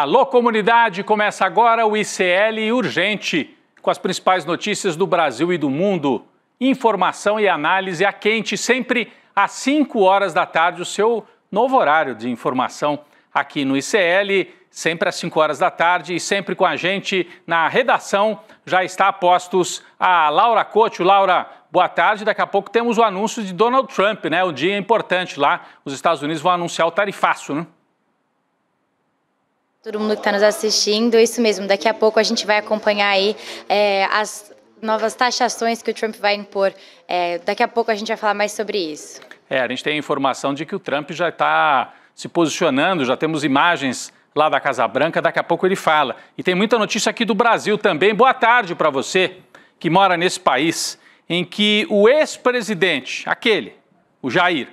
Alô, comunidade! Começa agora o ICL Urgente, com as principais notícias do Brasil e do mundo. Informação e análise a quente, sempre às 5 horas da tarde, o seu novo horário de informação aqui no ICL, sempre às 5 horas da tarde e sempre com a gente na redação. Já está a postos a Laura Couto. Laura, boa tarde. Daqui a pouco temos o anúncio de Donald Trump, né? O dia importante lá. Os Estados Unidos vão anunciar o tarifaço, né? Todo mundo que está nos assistindo, isso mesmo. Daqui a pouco a gente vai acompanhar aí as novas taxações que o Trump vai impor. Daqui a pouco a gente vai falar mais sobre isso. A gente tem a informação de que o Trump já está se posicionando, já temos imagens lá da Casa Branca, daqui a pouco ele fala. E tem muita notícia aqui do Brasil também. Boa tarde para você que mora nesse país em que o ex-presidente, o Jair,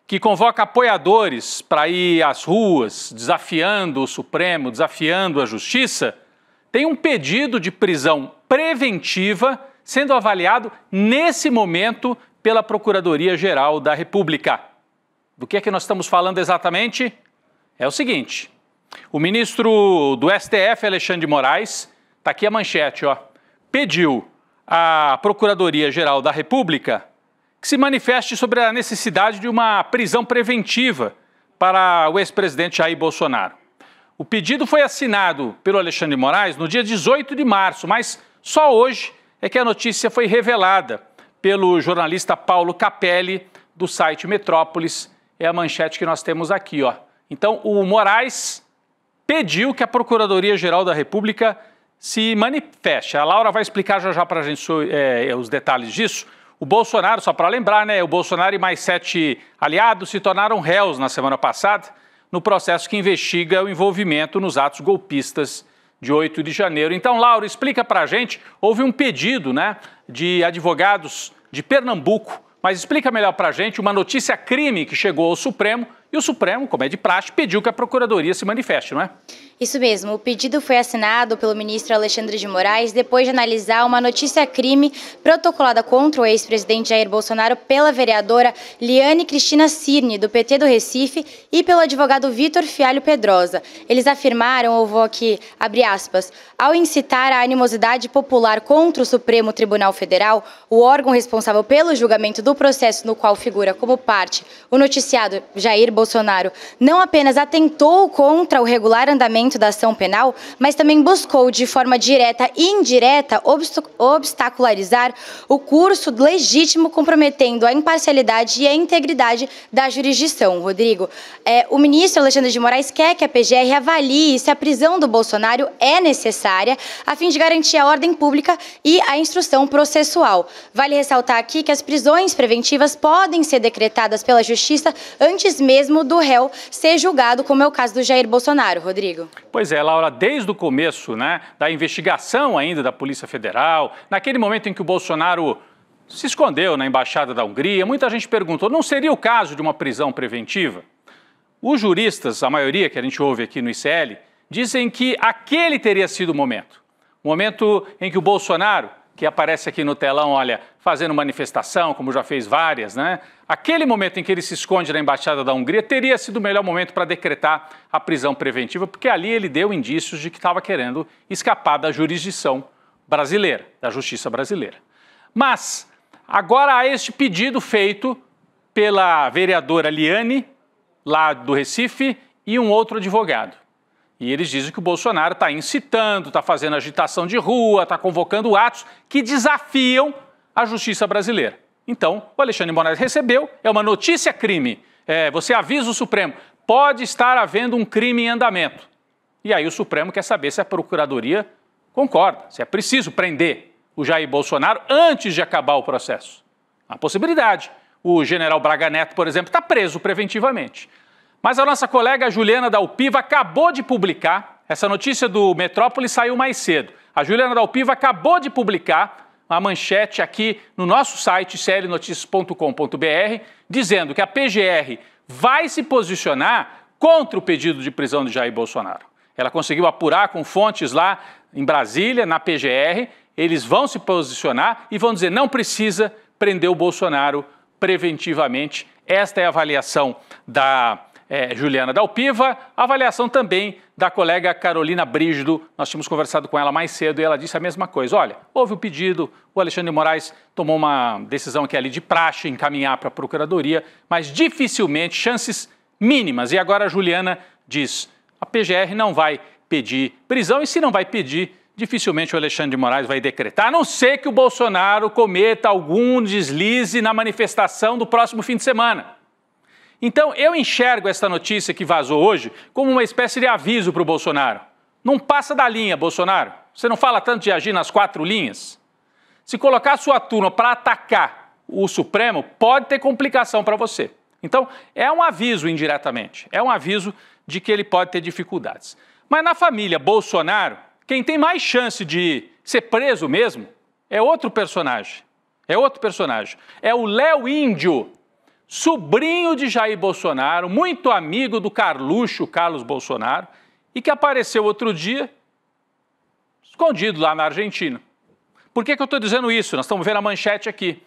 que convoca apoiadores para ir às ruas, desafiando o Supremo, desafiando a Justiça, tem um pedido de prisão preventiva sendo avaliado nesse momento pela Procuradoria-Geral da República. Do que é que nós estamos falando exatamente? É o seguinte, o ministro do STF, Alexandre de Moraes, está aqui a manchete, pediu à Procuradoria-Geral da República que se manifeste sobre a necessidade de uma prisão preventiva para o ex-presidente Jair Bolsonaro. O pedido foi assinado pelo Alexandre de Moraes no dia 18 de março, mas só hoje é que a notícia foi revelada pelo jornalista Paulo Capelli, do site Metrópolis. É a manchete que nós temos aqui, Então, o Moraes pediu que a Procuradoria-Geral da República se manifeste. A Laura vai explicar já para a gente os detalhes disso. O Bolsonaro, só para lembrar, o Bolsonaro e mais 7 aliados se tornaram réus na semana passada no processo que investiga o envolvimento nos atos golpistas de 8 de janeiro. Então, Laura, explica para a gente, houve um pedido de advogados de Pernambuco, mas explica melhor para a gente uma notícia crime que chegou ao Supremo e o Supremo, como é de praxe, pediu que a Procuradoria se manifeste, não é? Isso mesmo, o pedido foi assinado pelo ministro Alexandre de Moraes depois de analisar uma notícia-crime protocolada contra o ex-presidente Jair Bolsonaro pela vereadora Liane Cristina Cirne, do PT do Recife, e pelo advogado Vitor Fialho Pedrosa. Eles afirmaram, eu vou aqui abrir aspas, ao incitar a animosidade popular contra o Supremo Tribunal Federal, o órgão responsável pelo julgamento do processo no qual figura como parte o noticiado Jair Bolsonaro não apenas atentou contra o regular andamento da ação penal, mas também buscou de forma direta e indireta obstacularizar o curso legítimo, comprometendo a imparcialidade e a integridade da jurisdição. Rodrigo, o ministro Alexandre de Moraes quer que a PGR avalie se a prisão do Bolsonaro é necessária a fim de garantir a ordem pública e a instrução processual. Vale ressaltar aqui que as prisões preventivas podem ser decretadas pela Justiça antes mesmo do réu ser julgado, como é o caso do Jair Bolsonaro. Rodrigo. Pois é, Laura, desde o começo da investigação ainda da Polícia Federal, naquele momento em que o Bolsonaro se escondeu na Embaixada da Hungria, muita gente perguntou, não seria o caso de uma prisão preventiva? Os juristas, a maioria que a gente ouve aqui no ICL, dizem que aquele teria sido o momento em que o Bolsonaro, que aparece aqui no telão, olha, fazendo manifestação, como já fez várias, aquele momento em que ele se esconde na Embaixada da Hungria teria sido o melhor momento para decretar a prisão preventiva, porque ali ele deu indícios de que estava querendo escapar da jurisdição brasileira, da justiça brasileira. Mas agora há este pedido feito pela vereadora Liane, lá do Recife, e um outro advogado. E eles dizem que o Bolsonaro está incitando, está fazendo agitação de rua, está convocando atos que desafiam a justiça brasileira. Então, o Alexandre de Moraes recebeu, é uma notícia-crime. Você avisa o Supremo, pode estar havendo um crime em andamento. E aí o Supremo quer saber se a Procuradoria concorda, se é preciso prender o Jair Bolsonaro antes de acabar o processo. Uma possibilidade. O general Braga Neto, por exemplo, está preso preventivamente. Mas a nossa colega Juliana Dalpiva acabou de publicar, essa notícia do Metrópolis saiu mais cedo. A Juliana Dalpiva acabou de publicar uma manchete aqui no nosso site, clnoticias.com.br, dizendo que a PGR vai se posicionar contra o pedido de prisão de Jair Bolsonaro. Ela conseguiu apurar com fontes lá em Brasília, na PGR, eles vão se posicionar e vão dizer não precisa prender o Bolsonaro preventivamente. Esta é a avaliação da Juliana Dalpiva, avaliação também da colega Carolina Brígido. Nós tínhamos conversado com ela mais cedo e ela disse a mesma coisa. Olha, houve o pedido, o Alexandre de Moraes tomou uma decisão que é ali de praxe, encaminhar para a Procuradoria, mas dificilmente, chances mínimas. E agora a Juliana diz, a PGR não vai pedir prisão e se não vai pedir, dificilmente o Alexandre de Moraes vai decretar, a não ser que o Bolsonaro cometa algum deslize na manifestação do próximo fim de semana. Então, eu enxergo essa notícia que vazou hoje como uma espécie de aviso para o Bolsonaro. Não passa da linha, Bolsonaro. Você não fala tanto de agir nas 4 linhas? Se colocar a sua turma para atacar o Supremo, pode ter complicação para você. Então, é um aviso indiretamente. É um aviso de que ele pode ter dificuldades. Mas na família Bolsonaro, quem tem mais chance de ser preso mesmo é outro personagem. É outro personagem. É o Léo Índio, sobrinho de Jair Bolsonaro, muito amigo do Carluxo, Carlos Bolsonaro, e que apareceu outro dia escondido lá na Argentina. Por que eu estou dizendo isso? Nós estamos vendo a manchete aqui.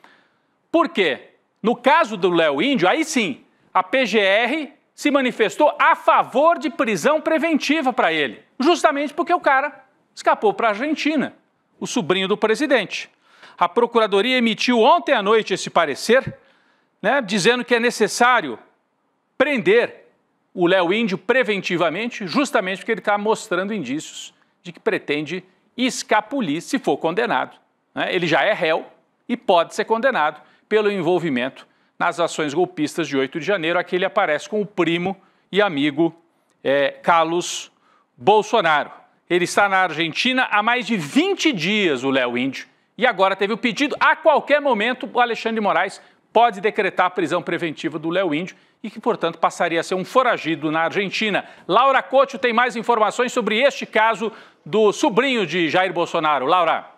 Por quê? No caso do Léo Índio, aí sim, a PGR se manifestou a favor de prisão preventiva para ele, justamente porque o cara escapou para a Argentina, o sobrinho do presidente. A Procuradoria emitiu ontem à noite esse parecer, dizendo que é necessário prender o Léo Índio preventivamente, justamente porque ele está mostrando indícios de que pretende escapulir se for condenado. Ele já é réu e pode ser condenado pelo envolvimento nas ações golpistas de 8 de janeiro. Aqui ele aparece com o primo e amigo Carlos Bolsonaro. Ele está na Argentina há mais de 20 dias, o Léo Índio, e agora teve o pedido, a qualquer momento, o Alexandre de Moraes pode decretar a prisão preventiva do Léo Índio e que, portanto, passaria a ser um foragido na Argentina. Laura Couto tem mais informações sobre este caso do sobrinho de Jair Bolsonaro. Laura.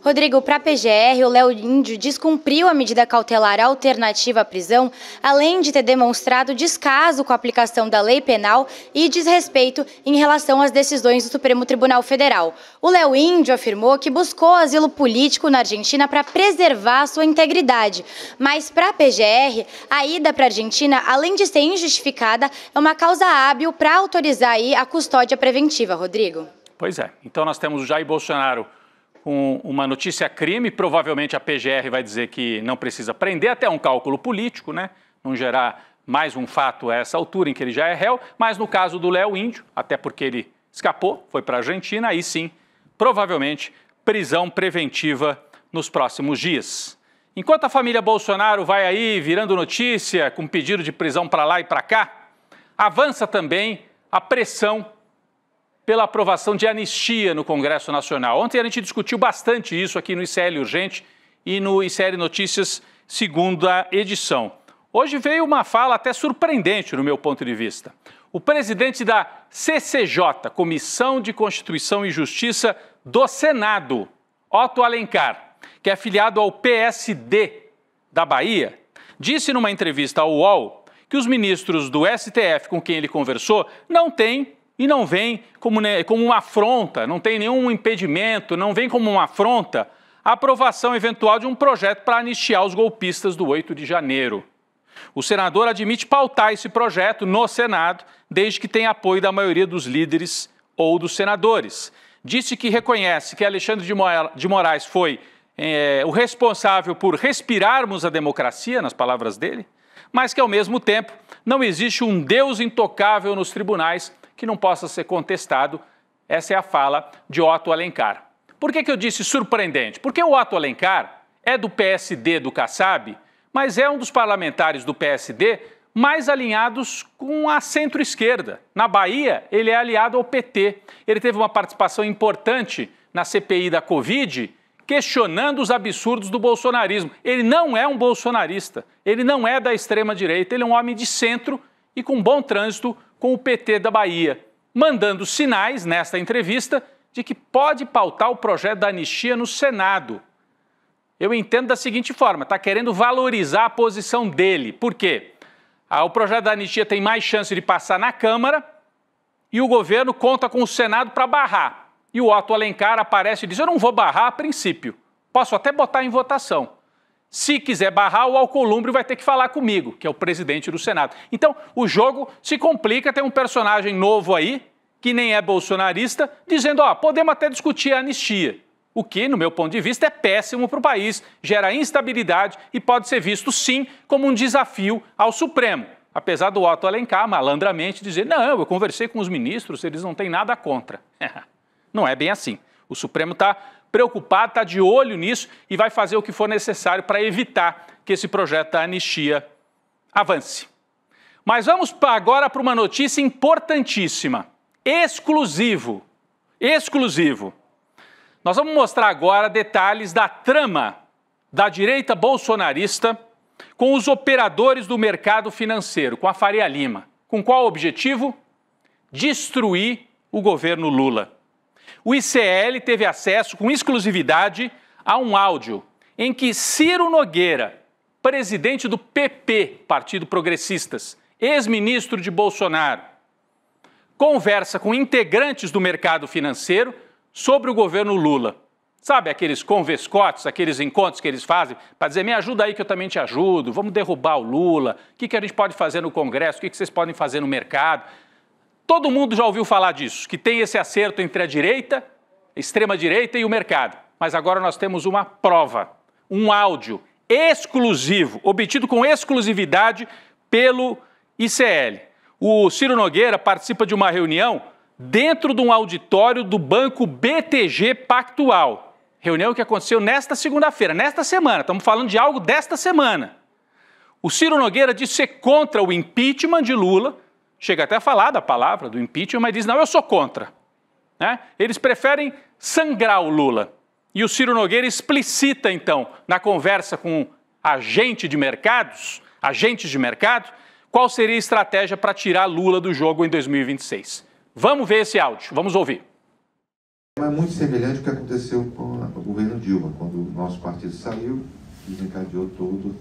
Rodrigo, para a PGR, o Léo Índio descumpriu a medida cautelar alternativa à prisão, além de ter demonstrado descaso com a aplicação da lei penal e desrespeito em relação às decisões do Supremo Tribunal Federal. O Léo Índio afirmou que buscou asilo político na Argentina para preservar sua integridade. Mas para a PGR, a ida para a Argentina, além de ser injustificada, é uma causa hábil para autorizar aí a custódia preventiva, Rodrigo. Pois é. Então nós temos o Jair Bolsonaro com uma notícia crime, provavelmente a PGR vai dizer que não precisa prender, até um cálculo político, não gerar mais um fato a essa altura em que ele já é réu, mas no caso do Léo Índio, até porque ele escapou, foi para a Argentina, aí sim, provavelmente prisão preventiva nos próximos dias. Enquanto a família Bolsonaro vai aí virando notícia, com pedido de prisão para lá e para cá, avança também a pressão pela aprovação de anistia no Congresso Nacional. Ontem a gente discutiu bastante isso aqui no ICL Urgente e no ICL Notícias, segunda edição. Hoje veio uma fala até surpreendente no meu ponto de vista. O presidente da CCJ, Comissão de Constituição e Justiça do Senado, Otto Alencar, que é afiliado ao PSD da Bahia, disse numa entrevista ao UOL que os ministros do STF com quem ele conversou não têm e não vem como uma afronta, não tem nenhum impedimento, não vem como uma afronta a aprovação eventual de um projeto para anistiar os golpistas do 8 de janeiro. O senador admite pautar esse projeto no Senado, desde que tenha apoio da maioria dos líderes ou dos senadores. Disse que reconhece que Alexandre de Moraes foi o responsável por respirarmos a democracia, nas palavras dele, mas que, ao mesmo tempo, não existe um Deus intocável nos tribunais que não possa ser contestado. Essa é a fala de Otto Alencar. Por que eu disse surpreendente? Porque o Otto Alencar é do PSD do Kassab, mas é um dos parlamentares do PSD mais alinhados com a centro-esquerda. Na Bahia, ele é aliado ao PT. Ele teve uma participação importante na CPI da Covid, questionando os absurdos do bolsonarismo. Ele não é um bolsonarista, ele não é da extrema-direita, ele é um homem de centro e com bom trânsito com o PT da Bahia, mandando sinais nesta entrevista de que pode pautar o projeto da anistia no Senado. Eu entendo da seguinte forma, está querendo valorizar a posição dele. Por quê? O projeto da anistia tem mais chance de passar na Câmara e o governo conta com o Senado para barrar. E o Otto Alencar aparece e diz, eu não vou barrar a princípio, posso até botar em votação. Se quiser barrar, o Alcolumbre vai ter que falar comigo, que é o presidente do Senado. Então, o jogo se complica, tem um personagem novo aí, que nem é bolsonarista, dizendo, ó, podemos até discutir a anistia. O que, no meu ponto de vista, é péssimo para o país, gera instabilidade e pode ser visto, sim, como um desafio ao Supremo. Apesar do Otto Alencar, malandramente, dizer, não, eu conversei com os ministros, eles não têm nada contra. Não é bem assim. O Supremo está preocupado, está de olho nisso e vai fazer o que for necessário para evitar que esse projeto da anistia avance. Mas vamos agora para uma notícia importantíssima. Exclusivo. Nós vamos mostrar agora detalhes da trama da direita bolsonarista com os operadores do mercado financeiro, com a Faria Lima. Com qual objetivo? Destruir o governo Lula. O ICL teve acesso com exclusividade a um áudio em que Ciro Nogueira, presidente do PP, Partido Progressistas, ex-ministro de Bolsonaro, conversa com integrantes do mercado financeiro sobre o governo Lula. Sabe aqueles convescotes, aqueles encontros que eles fazem para dizer, me ajuda aí que eu também te ajudo, vamos derrubar o Lula, o que a gente pode fazer no Congresso, o que vocês podem fazer no mercado. Todo mundo já ouviu falar disso, que tem esse acerto entre a direita, a extrema-direita e o mercado. Mas agora nós temos uma prova, um áudio exclusivo, obtido com exclusividade pelo ICL. O Ciro Nogueira participa de uma reunião dentro de um auditório do Banco BTG Pactual. Reunião que aconteceu nesta segunda-feira, nesta semana, estamos falando de algo desta semana. O Ciro Nogueira disse ser contra o impeachment de Lula, chega até a falar da palavra do impeachment, mas diz, não, eu sou contra. Né? Eles preferem sangrar o Lula. E o Ciro Nogueira explicita, então, na conversa com agentes de mercado, qual seria a estratégia para tirar Lula do jogo em 2026. Vamos ver esse áudio, vamos ouvir. É muito semelhante ao que aconteceu com o governo Dilma, quando o nosso partido saiu e desencadeou todo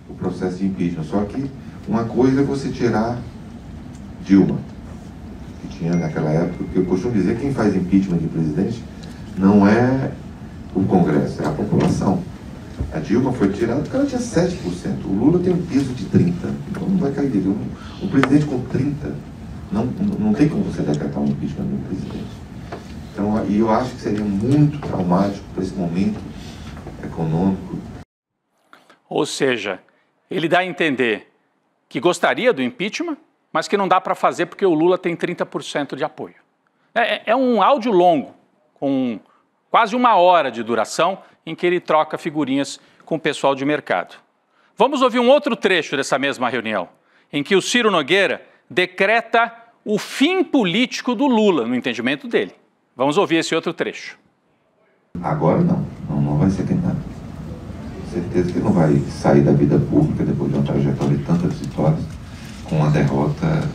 o processo de impeachment. Só que uma coisa é você tirar Dilma, que tinha naquela época, porque eu costumo dizer que quem faz impeachment de presidente não é o Congresso, é a população. A Dilma foi tirada porque ela tinha 7%. O Lula tem um peso de 30%. Então não vai cair dele. Um presidente com 30%, não tem como você decretar um impeachment de um presidente. Então, e eu acho que seria muito traumático para esse momento econômico. Ou seja, ele dá a entender que gostaria do impeachment, mas que não dá para fazer porque o Lula tem 30% de apoio. É um áudio longo, com quase 1 hora de duração, em que ele troca figurinhas com o pessoal de mercado. Vamos ouvir um outro trecho dessa mesma reunião, em que o Ciro Nogueira decreta o fim político do Lula, no entendimento dele. Vamos ouvir esse outro trecho. Agora não vai ser queimado. Certeza que ele não vai sair da vida pública depois de uma trajetória de tantas vitórias, com uma derrota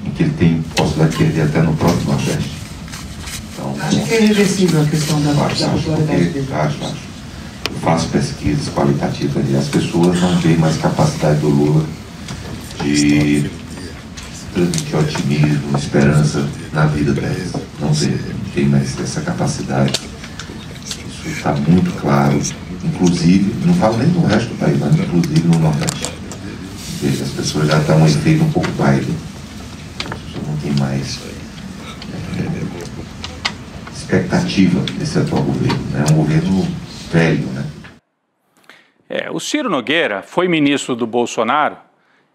em que ele tem possibilidade de perder até no próprio Nordeste. Então, acho que é irreversível a questão da popularidade dele. Acho. Eu faço pesquisas qualitativas e as pessoas não veem mais capacidade do Lula de transmitir otimismo, esperança na vida delas. Não tem mais essa capacidade. Isso está muito claro. Inclusive, não falo nem no resto do país, mas inclusive no Nordeste. Veja, as pessoas já estão em efeito um pouco baile. As pessoas não têm mais expectativa desse atual governo. É um governo velho, né? O Ciro Nogueira foi ministro do Bolsonaro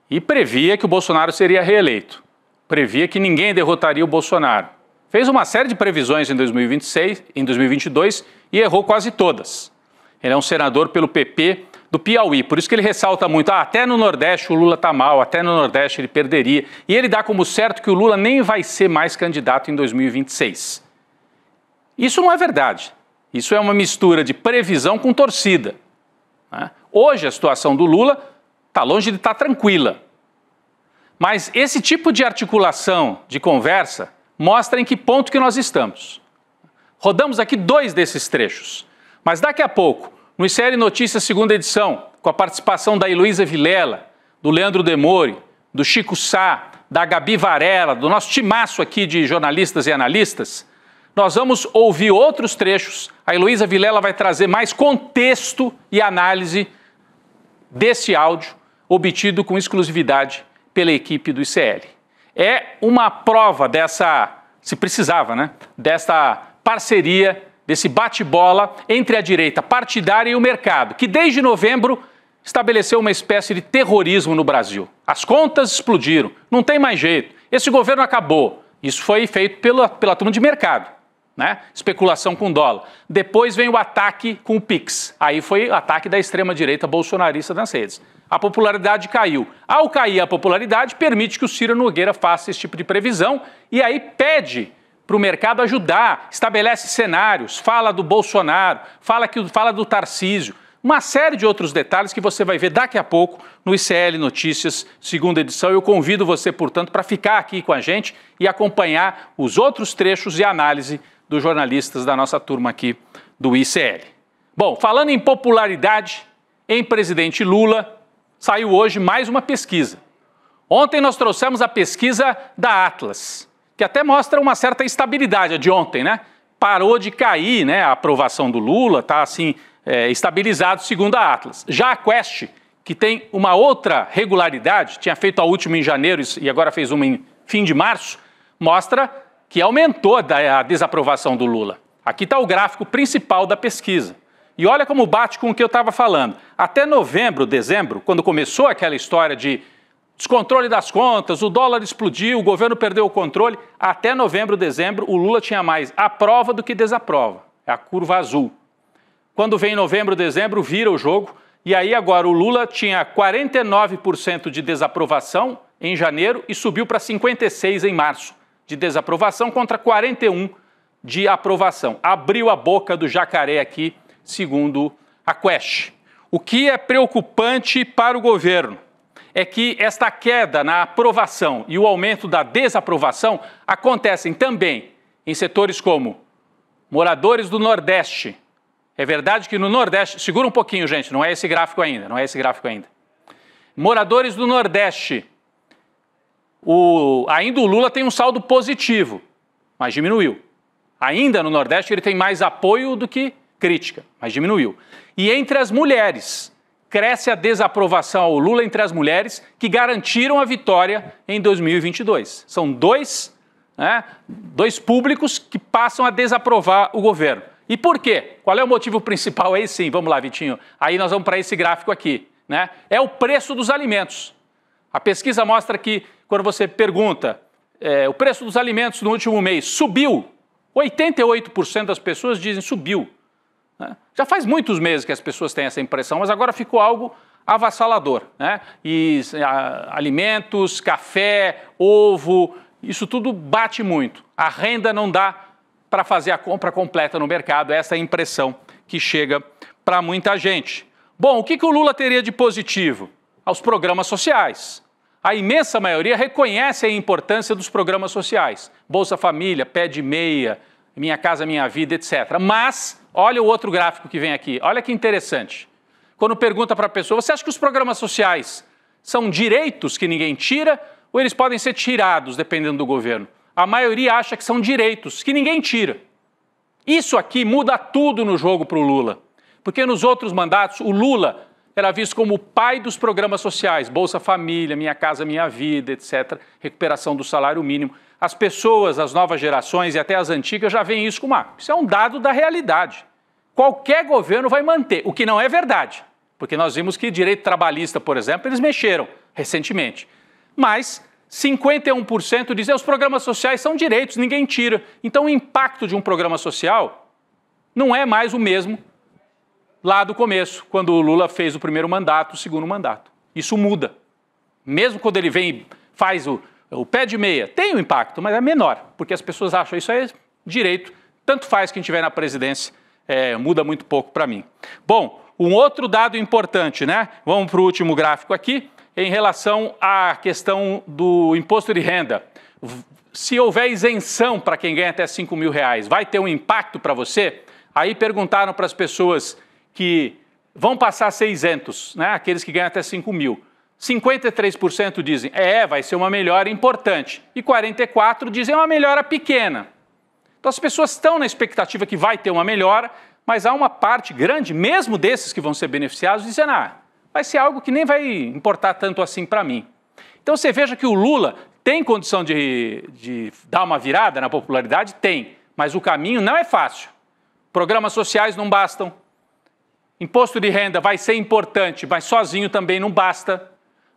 e previa que o Bolsonaro seria reeleito. Previa que ninguém derrotaria o Bolsonaro. Fez uma série de previsões em 2026, em 2022 e errou quase todas. Ele é um senador pelo PP do Piauí, por isso que ele ressalta muito, até no Nordeste o Lula está mal, até no Nordeste ele perderia. E ele dá como certo que o Lula nem vai ser mais candidato em 2026. Isso não é verdade. Isso é uma mistura de previsão com torcida. Né? Hoje a situação do Lula está longe de estar tranquila. Mas esse tipo de articulação, de conversa, mostra em que ponto que nós estamos. Rodamos aqui 2 desses trechos. Mas daqui a pouco, no ICL Notícias, segunda edição, com a participação da Heloísa Vilela, do Leandro Demore, do Chico Sá, da Gabi Varela, do nosso timaço aqui de jornalistas e analistas, Nós vamos ouvir outros trechos. A Heloísa Vilela vai trazer mais contexto e análise desse áudio obtido com exclusividade pela equipe do ICL. É uma prova dessa, se precisava, né, dessa parceria, desse bate-bola entre a direita partidária e o mercado, que desde novembro estabeleceu uma espécie de terrorismo no Brasil. As contas explodiram, não tem mais jeito, esse governo acabou. Isso foi feito pela turma de mercado, né? Especulação com dólar. Depois vem o ataque com o Pix, aí foi o ataque da extrema-direita bolsonarista nas redes. A popularidade caiu. Ao cair a popularidade, permite que o Ciro Nogueira faça esse tipo de previsão e aí pede para o mercado ajudar, estabelece cenários, fala do Bolsonaro, fala do Tarcísio, uma série de outros detalhes que você vai ver daqui a pouco no ICL Notícias, segunda edição. Eu convido você, portanto, para ficar aqui com a gente e acompanhar os outros trechos e análise dos jornalistas da nossa turma aqui do ICL. Bom, falando em popularidade, em presidente Lula, saiu hoje mais uma pesquisa. Ontem nós trouxemos a pesquisa da Atlas, que até mostra uma certa estabilidade, a de ontem, né? Parou de cair, né? A aprovação do Lula está assim, estabilizado segundo a Atlas. Já a Quest, que tem uma outra regularidade, tinha feito a última em janeiro e agora fez uma em fim de março, mostra que aumentou a desaprovação do Lula. Aqui está o gráfico principal da pesquisa. E olha como bate com o que eu estava falando. Até novembro, dezembro, quando começou aquela história de descontrole das contas, o dólar explodiu, o governo perdeu o controle, até novembro, dezembro, o Lula tinha mais aprova do que desaprova. É a curva azul. Quando vem novembro, dezembro, vira o jogo. E aí agora o Lula tinha 49% de desaprovação em janeiro e subiu para 56% em março de desaprovação contra 41% de aprovação. Abriu a boca do jacaré aqui, segundo a Quest. O que é preocupante para o governo é que esta queda na aprovação e o aumento da desaprovação acontecem também em setores como moradores do Nordeste. É verdade que no Nordeste, segura um pouquinho, gente, não é esse gráfico ainda, Moradores do Nordeste, ainda o Lula tem um saldo positivo, mas diminuiu. Ainda no Nordeste ele tem mais apoio do que crítica, mas diminuiu. E entre as mulheres, cresce a desaprovação ao Lula entre as mulheres que garantiram a vitória em 2022. São dois públicos que passam a desaprovar o governo. E por quê? Qual é o motivo principal? Aí sim, vamos lá, Vitinho. Aí nós vamos para esse gráfico aqui, né? É o preço dos alimentos. A pesquisa mostra que, quando você pergunta, o preço dos alimentos no último mês subiu, 88% das pessoas dizem subiu. Né? Já faz muitos meses que as pessoas têm essa impressão, mas agora ficou algo avassalador, né? E alimentos, café, ovo, isso tudo bate muito. A renda não dá para fazer a compra completa no mercado, essa é a impressão que chega para muita gente. Bom, o que o Lula teria de positivo? Aos programas sociais. A imensa maioria reconhece a importância dos programas sociais. Bolsa Família, Pé de Meia, Minha Casa Minha Vida, etc. Mas, olha o outro gráfico que vem aqui, olha que interessante. Quando pergunta para a pessoa, você acha que os programas sociais são direitos que ninguém tira ou eles podem ser tirados, dependendo do governo? A maioria acha que são direitos que ninguém tira. Isso aqui muda tudo no jogo para o Lula. Porque nos outros mandatos, o Lula era visto como o pai dos programas sociais, Bolsa Família, Minha Casa Minha Vida, etc., recuperação do salário mínimo. As pessoas, as novas gerações e até as antigas já veem isso como isso é um dado da realidade. Qualquer governo vai manter, o que não é verdade, porque nós vimos que direito trabalhista, por exemplo, eles mexeram recentemente. Mas 51% dizem que os programas sociais são direitos, ninguém tira. Então o impacto de um programa social não é mais o mesmo lá do começo, quando o Lula fez o primeiro mandato, o segundo mandato. Isso muda. Mesmo quando ele vem e faz o pé de meia, tem um impacto, mas é menor, porque as pessoas acham isso é direito, tanto faz quem estiver na presidência, muda muito pouco para mim. Bom, um outro dado importante, né? Vamos para o último gráfico aqui, em relação à questão do imposto de renda. Se houver isenção para quem ganha até R$5 mil, vai ter um impacto para você? Aí perguntaram para as pessoas que vão passar a ser isentos, né? Aqueles que ganham até 5 mil. 53% dizem, vai ser uma melhora importante. E 44% dizem uma melhora pequena. Então as pessoas estão na expectativa que vai ter uma melhora, mas há uma parte grande, mesmo desses que vão ser beneficiados, dizendo, vai ser algo que nem vai importar tanto assim para mim. Então você veja que o Lula tem condição de dar uma virada na popularidade? Tem, mas o caminho não é fácil. Programas sociais não bastam, imposto de renda vai ser importante, mas sozinho também não basta.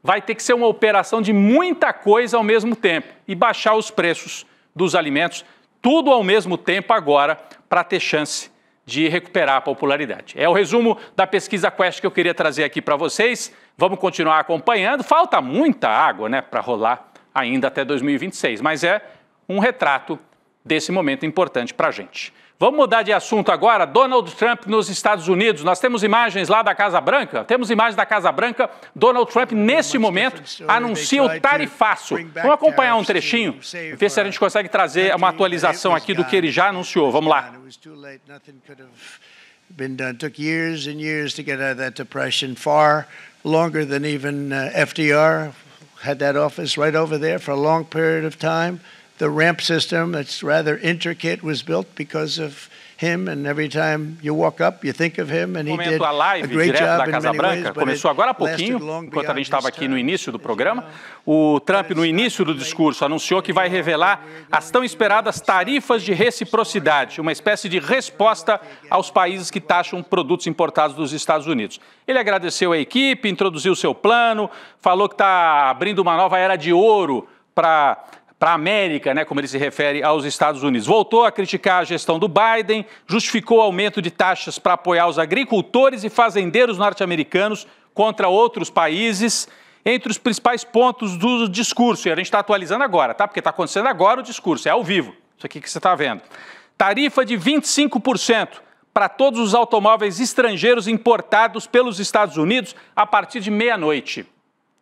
Vai ter que ser uma operação de muita coisa ao mesmo tempo e baixar os preços dos alimentos, tudo ao mesmo tempo agora, para ter chance de recuperar a popularidade. É o resumo da pesquisa Quest que eu queria trazer aqui para vocês. Vamos continuar acompanhando. Falta muita água, né, para rolar ainda até 2026, mas é um retrato desse momento importante para a gente. Vamos mudar de assunto agora. Donald Trump nos Estados Unidos. Nós temos imagens lá da Casa Branca. Temos imagens da Casa Branca. Donald Trump, nesse momento, anuncia o tarifaço. Vamos acompanhar um trechinho, ver se a gente consegue trazer uma atualização aqui do que ele já anunciou. Vamos lá. Took years and years to get out of that depression, far longer than even FDR had that office right over there for a long period of time. The ramp system, it's rather intricate, was built because of him, and every time you walk up, you think of him, and he did a great job in many ways. Começou agora há pouquinho, enquanto a gente estava aqui no início do programa. O Trump, no início do discurso, anunciou que vai revelar as tão esperadas tarifas de reciprocidade, uma espécie de resposta aos países que taxam produtos importados dos Estados Unidos. Ele agradeceu a equipe, introduziu o seu plano, falou que está abrindo uma nova era de ouro para a América, né, como ele se refere aos Estados Unidos. Voltou a criticar a gestão do Biden, justificou o aumento de taxas para apoiar os agricultores e fazendeiros norte-americanos contra outros países, entre os principais pontos do discurso. E a gente está atualizando agora, tá? Porque está acontecendo agora o discurso, é ao vivo, isso aqui que você está vendo. Tarifa de 25% para todos os automóveis estrangeiros importados pelos Estados Unidos a partir de meia-noite.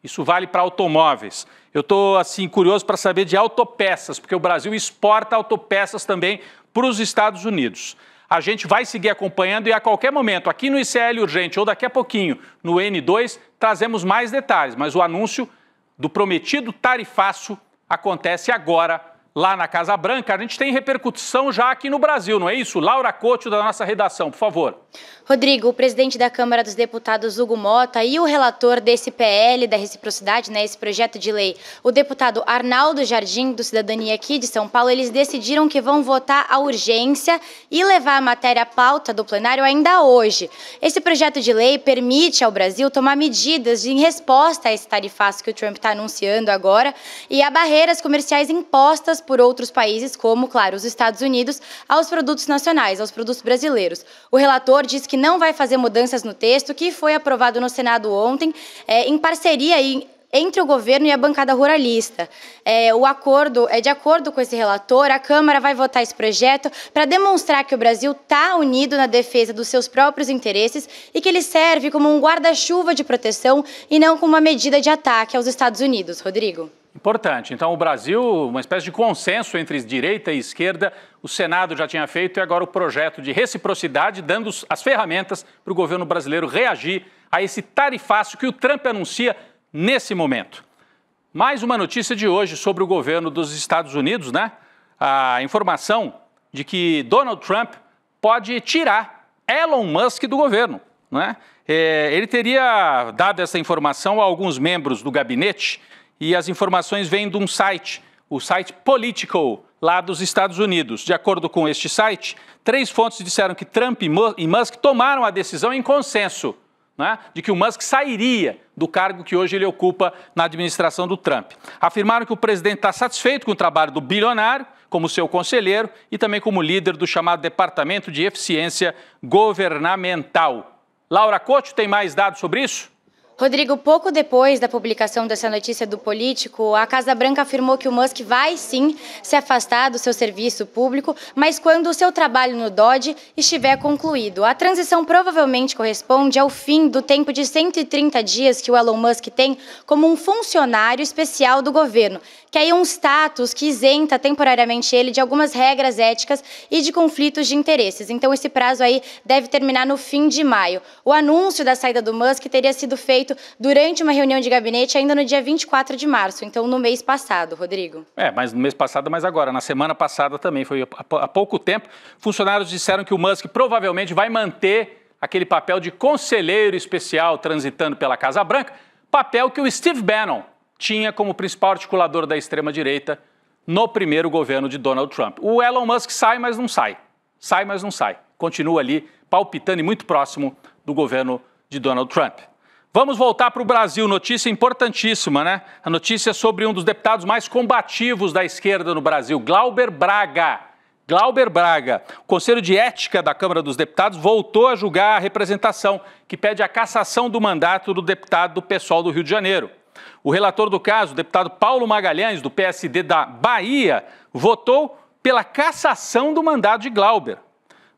Isso vale para automóveis. Eu estou, assim, curioso para saber de autopeças, porque o Brasil exporta autopeças também para os Estados Unidos. A gente vai seguir acompanhando e a qualquer momento, aqui no ICL Urgente ou daqui a pouquinho no N2, trazemos mais detalhes. Mas o anúncio do prometido tarifaço acontece agora lá na Casa Branca. A gente tem repercussão já aqui no Brasil, não é isso? Laura Couto, da nossa redação, por favor. Rodrigo, o presidente da Câmara dos Deputados, Hugo Mota, e o relator desse PL da reciprocidade, né, esse projeto de lei, o deputado Arnaldo Jardim, do Cidadania aqui de São Paulo, eles decidiram que vão votar a urgência e levar a matéria à pauta do plenário ainda hoje. Esse projeto de lei permite ao Brasil tomar medidas em resposta a esse tarifaço que o Trump está anunciando agora e a barreiras comerciais impostas por outros países, como, claro, os Estados Unidos, aos produtos nacionais, aos produtos brasileiros. O relator disse que não vai fazer mudanças no texto, que foi aprovado no Senado ontem, em parceria entre o governo e a bancada ruralista. De acordo com esse relator, a Câmara vai votar esse projeto para demonstrar que o Brasil está unido na defesa dos seus próprios interesses e que ele serve como um guarda-chuva de proteção e não como uma medida de ataque aos Estados Unidos. Rodrigo. Importante. Então, o Brasil, uma espécie de consenso entre direita e esquerda, o Senado já tinha feito e agora o projeto de reciprocidade, dando as ferramentas para o governo brasileiro reagir a esse tarifaço que o Trump anuncia nesse momento. Mais uma notícia de hoje sobre o governo dos Estados Unidos, né? A informação de que Donald Trump pode tirar Elon Musk do governo, né? Ele teria dado essa informação a alguns membros do gabinete. E as informações vêm de um site, o site Politico, lá dos Estados Unidos. De acordo com este site, 3 fontes disseram que Trump e Musk tomaram a decisão em consenso, né, de que o Musk sairia do cargo que hoje ele ocupa na administração do Trump. Afirmaram que o presidente está satisfeito com o trabalho do bilionário, como seu conselheiro e também como líder do chamado Departamento de Eficiência Governamental. Laura Couto, tem mais dados sobre isso? Rodrigo, pouco depois da publicação dessa notícia do Político, a Casa Branca afirmou que o Musk vai, sim, se afastar do seu serviço público, mas quando o seu trabalho no DOD estiver concluído. A transição provavelmente corresponde ao fim do tempo de 130 dias que o Elon Musk tem como um funcionário especial do governo, que aí é um status que isenta temporariamente ele de algumas regras éticas e de conflitos de interesses. Então, esse prazo aí deve terminar no fim de maio. O anúncio da saída do Musk teria sido feito feito durante uma reunião de gabinete ainda no dia 24 de março, então no mês passado, Rodrigo. Mas no mês passado, mas agora, na semana passada também, foi há pouco tempo, funcionários disseram que o Musk provavelmente vai manter aquele papel de conselheiro especial transitando pela Casa Branca, papel que o Steve Bannon tinha como principal articulador da extrema-direita no primeiro governo de Donald Trump. O Elon Musk sai, mas não sai. Sai, mas não sai. Continua ali palpitando e muito próximo do governo de Donald Trump. Vamos voltar para o Brasil, notícia importantíssima, né? A notícia sobre um dos deputados mais combativos da esquerda no Brasil, Glauber Braga. Glauber Braga, o Conselho de Ética da Câmara dos Deputados voltou a julgar a representação que pede a cassação do mandato do deputado do PSOL do Rio de Janeiro. O relator do caso, o deputado Paulo Magalhães, do PSD da Bahia, votou pela cassação do mandato de Glauber.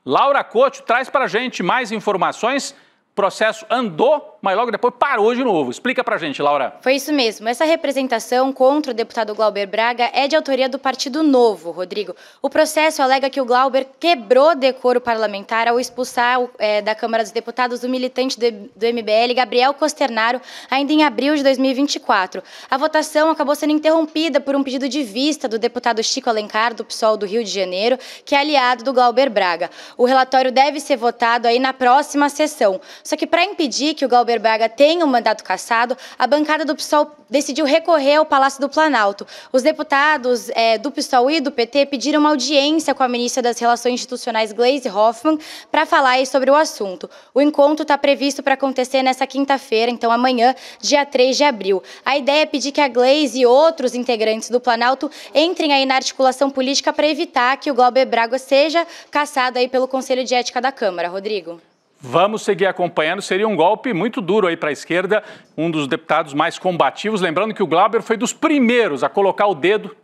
Laura Couto traz para a gente mais informações. O processo andou, mas logo depois parou de novo. Explica pra gente, Laura. Foi isso mesmo. Essa representação contra o deputado Glauber Braga é de autoria do Partido Novo, Rodrigo. O processo alega que o Glauber quebrou decoro parlamentar ao expulsar da Câmara dos Deputados o militante do MBL, Gabriel Costernaro, ainda em abril de 2024. A votação acabou sendo interrompida por um pedido de vista do deputado Chico Alencar, do PSOL do Rio de Janeiro, que é aliado do Glauber Braga. O relatório deve ser votado aí na próxima sessão. Só que para impedir que o Glauber Braga tenha um mandato cassado, a bancada do PSOL decidiu recorrer ao Palácio do Planalto. Os deputados do PSOL e do PT pediram uma audiência com a ministra das Relações Institucionais, Gleisi Hoffmann, para falar aí sobre o assunto. O encontro está previsto para acontecer nessa quinta-feira, então amanhã, dia 3 de abril. A ideia é pedir que a Gleisi e outros integrantes do Planalto entrem aí na articulação política para evitar que o Glauber Braga seja cassado aí pelo Conselho de Ética da Câmara. Rodrigo. Vamos seguir acompanhando, seria um golpe muito duro aí para a esquerda, um dos deputados mais combativos, lembrando que o Glauber foi dos primeiros a colocar o dedo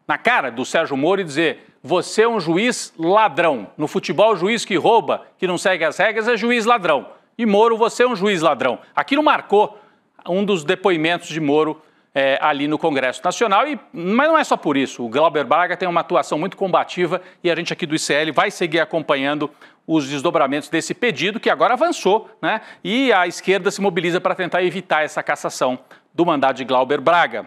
na cara do Sérgio Moro e dizer: você é um juiz ladrão. No futebol, o juiz que rouba, que não segue as regras, é juiz ladrão. E Moro, você é um juiz ladrão. Aquilo marcou um dos depoimentos de Moro ali no Congresso Nacional, mas não é só por isso. O Glauber Braga tem uma atuação muito combativa e a gente aqui do ICL vai seguir acompanhando os desdobramentos desse pedido, que agora avançou, né? E a esquerda se mobiliza para tentar evitar essa cassação do mandato de Glauber Braga.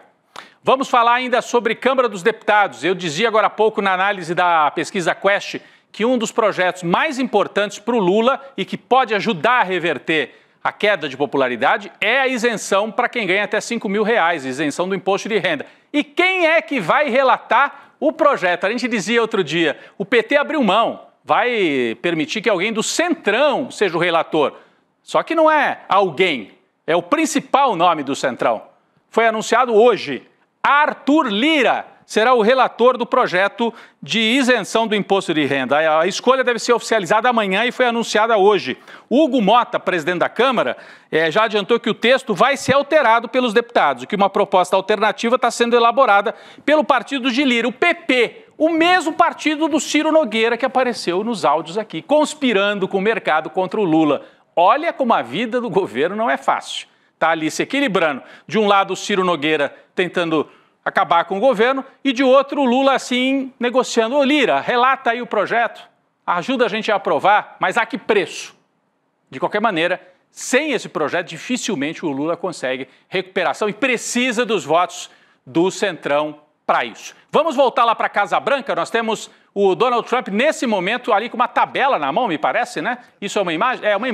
Vamos falar ainda sobre Câmara dos Deputados. Eu dizia agora há pouco na análise da pesquisa Quest que um dos projetos mais importantes para o Lula e que pode ajudar a reverter a queda de popularidade é a isenção para quem ganha até R$5 mil, isenção do imposto de renda. E quem é que vai relatar o projeto? A gente dizia outro dia, o PT abriu mão, vai permitir que alguém do Centrão seja o relator. Só que não é alguém, é o principal nome do Centrão. Foi anunciado hoje, Arthur Lira será o relator do projeto de isenção do imposto de renda. A escolha deve ser oficializada amanhã e foi anunciada hoje. Hugo Mota, presidente da Câmara, já adiantou que o texto vai ser alterado pelos deputados, que uma proposta alternativa está sendo elaborada pelo partido de Lira, o PP, o mesmo partido do Ciro Nogueira que apareceu nos áudios aqui, conspirando com o mercado contra o Lula. Olha como a vida do governo não é fácil. Está ali se equilibrando. De um lado, o Ciro Nogueira tentando acabar com o governo, e de outro, o Lula assim, negociando. Ô Lira, relata aí o projeto, ajuda a gente a aprovar, mas a que preço? De qualquer maneira, sem esse projeto, dificilmente o Lula consegue recuperação e precisa dos votos do Centrão para isso. Vamos voltar lá para a Casa Branca, nós temos o Donald Trump nesse momento ali com uma tabela na mão, me parece, né? Isso é uma imagem? É uma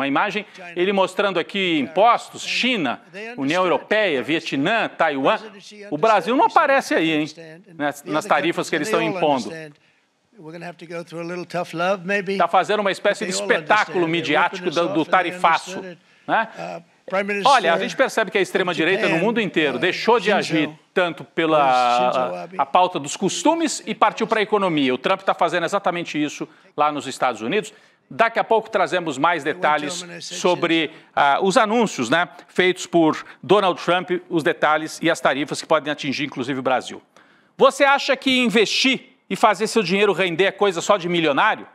imagem, ele mostrando aqui impostos, China, União Europeia, Vietnã, Taiwan. O Brasil não aparece aí, hein? Nas tarifas que eles estão impondo. Está fazendo uma espécie de espetáculo midiático do tarifaço, né? Olha, a gente percebe que a extrema-direita no mundo inteiro deixou de agir tanto pela a pauta dos costumes e partiu para a economia. O Trump está fazendo exatamente isso lá nos Estados Unidos. Daqui a pouco trazemos mais detalhes sobre os anúncios, né, feitos por Donald Trump, os detalhes e as tarifas que podem atingir, inclusive, o Brasil. Você acha que investir e fazer seu dinheiro render é coisa só de milionário?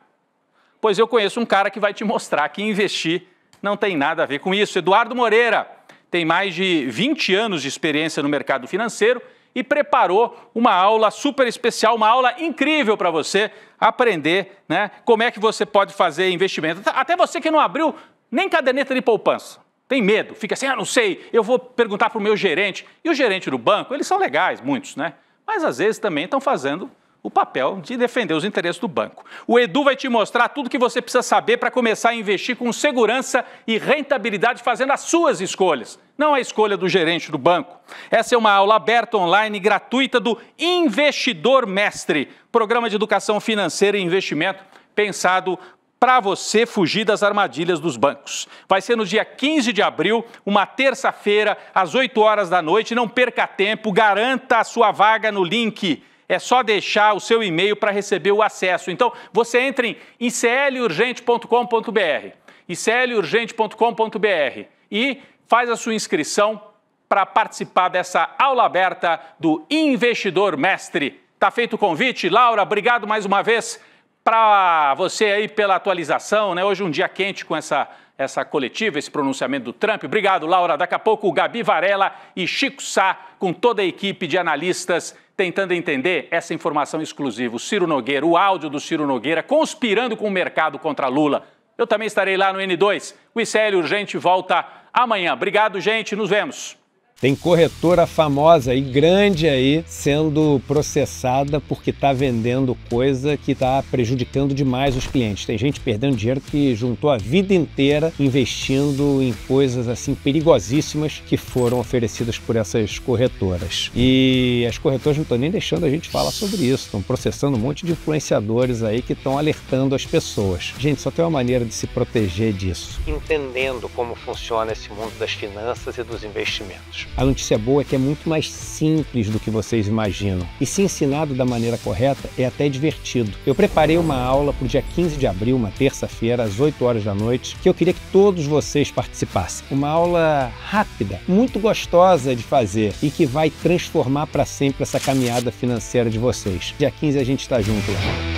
Pois eu conheço um cara que vai te mostrar que investir não tem nada a ver com isso. Eduardo Moreira tem mais de 20 anos de experiência no mercado financeiro e preparou uma aula super especial, uma aula incrível para você aprender, né, como é que você pode fazer investimento. Até você que não abriu nem caderneta de poupança. tem medo, fica assim, não sei, eu vou perguntar para o meu gerente. E o gerente do banco, eles são legais, muitos, né? Mas às vezes também estão fazendo o papel de defender os interesses do banco. O Edu vai te mostrar tudo que você precisa saber para começar a investir com segurança e rentabilidade, fazendo as suas escolhas, não a escolha do gerente do banco. Essa é uma aula aberta online gratuita do Investidor Mestre, programa de educação financeira e investimento pensado para você fugir das armadilhas dos bancos. Vai ser no dia 15 de abril, uma terça-feira, às 8 horas da noite. Não perca tempo, garanta a sua vaga no link. É só deixar o seu e-mail para receber o acesso. Então, você entra em iclurgente.com.br, iclurgente.com.br e faz a sua inscrição para participar dessa aula aberta do Investidor Mestre. Tá feito o convite? Laura, obrigado mais uma vez para você aí pela atualização, né? Hoje um dia quente com essa coletiva, esse pronunciamento do Trump. Obrigado, Laura. Daqui a pouco o Gabi Varela e Chico Sá, com toda a equipe de analistas, tentando entender essa informação exclusiva. O Ciro Nogueira, o áudio do Ciro Nogueira, conspirando com o mercado contra Lula. Eu também estarei lá no N2. O ICL Urgente volta amanhã. Obrigado, gente. Nos vemos. Tem corretora famosa e grande aí sendo processada porque está vendendo coisa que está prejudicando demais os clientes. Tem gente perdendo dinheiro que juntou a vida inteira investindo em coisas assim perigosíssimas que foram oferecidas por essas corretoras. E as corretoras não estão nem deixando a gente falar sobre isso. Estão processando um monte de influenciadores aí que estão alertando as pessoas. Gente, só tem uma maneira de se proteger disso: entendendo como funciona esse mundo das finanças e dos investimentos. A notícia boa é que é muito mais simples do que vocês imaginam. E se ensinado da maneira correta, é até divertido. Eu preparei uma aula para o dia 15 de abril, uma terça-feira, às 8 horas da noite, que eu queria que todos vocês participassem. Uma aula rápida, muito gostosa de fazer e que vai transformar para sempre essa caminhada financeira de vocês. Dia 15 a gente está junto lá.